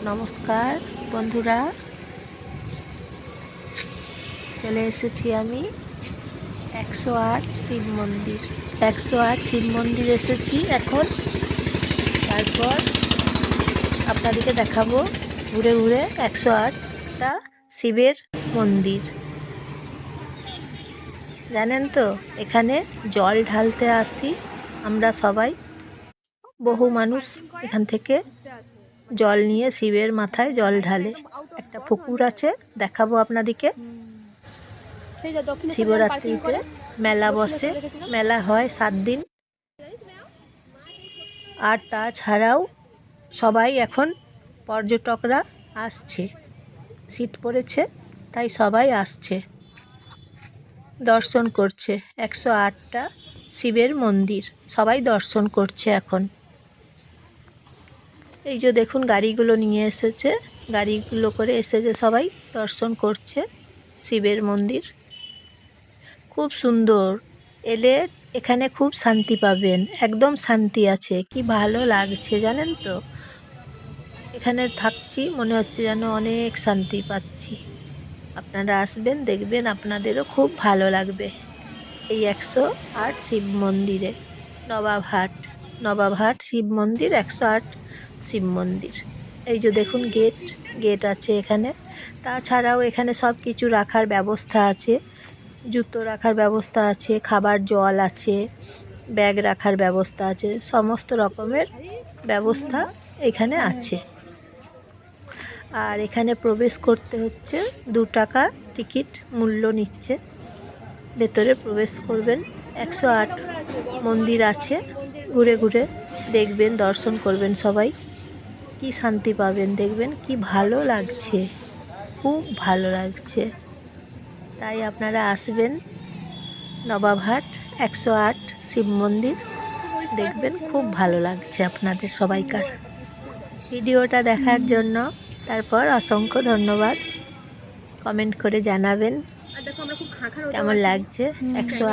নমস্কার বন্ধুরা, চলে এসেছি আমি 108 শিব মন্দির। 108 শিব মন্দির এসেছি এখন। তারপর আপনাদেরকে দেখাবো ঘুরে ঘুরে 108টা শিবের মন্দির। জানেন তো, এখানে জল ঢালতে আসি আমরা সবাই। বহু মানুষ এখান থেকে জল নিয়ে শিবের মাথায় জল ঢালে। একটা পুকুর আছে, দেখাবো আপনাদেরকে। শিবরাত্রিতে মেলা বসে, মেলা হয় 7 দিন। আর তাছাড়াও সবাই এখন পর্যটকরা আসছে, শীত পড়েছে তাই সবাই আসছে, দর্শন করছে 108টা শিবের মন্দির। সবাই দর্শন করছে এখন। এই যে দেখুন, গাড়িগুলো নিয়ে এসেছে, গাড়িগুলো করে এসেছে, সবাই দর্শন করছে শিবের মন্দির। খুব সুন্দর, এলে এখানে খুব শান্তি পাবেন, একদম শান্তি আছে। কি ভালো লাগছে জানেন তো, এখানে থাকছি মনে হচ্ছে যেন অনেক শান্তি পাচ্ছি। আপনারা আসবেন, দেখবেন, আপনাদেরও খুব ভালো লাগবে। এই 108 শিব মন্দিরে নবাবহাট শিব মন্দির, 108 শিব মন্দির। এই যে দেখুন, গেট আছে এখানে। তাছাড়াও এখানে সব কিছু রাখার ব্যবস্থা আছে, জুতো রাখার ব্যবস্থা আছে, খাবার জল আছে, ব্যাগ রাখার ব্যবস্থা আছে, সমস্ত রকমের ব্যবস্থা এখানে আছে। আর এখানে প্রবেশ করতে হচ্ছে 2 টাকা টিকিট মূল্য নিচ্ছে। ভেতরে প্রবেশ করবেন। 108 মন্দির আছে, ঘুরে ঘুরে দেখবেন, দর্শন করবেন সবাই। কি শান্তি পাবেন, দেখবেন কি ভালো লাগছে, খুব ভালো লাগছে। তাই আপনারা আসবেন নবাবহাট 108 শিব মন্দির, দেখবেন খুব ভালো লাগছে আপনাদের সবাইকার। ভিডিওটা দেখার জন্য তারপর অসংখ্য ধন্যবাদ। কমেন্ট করে জানাবেন কেমন লাগছে 108।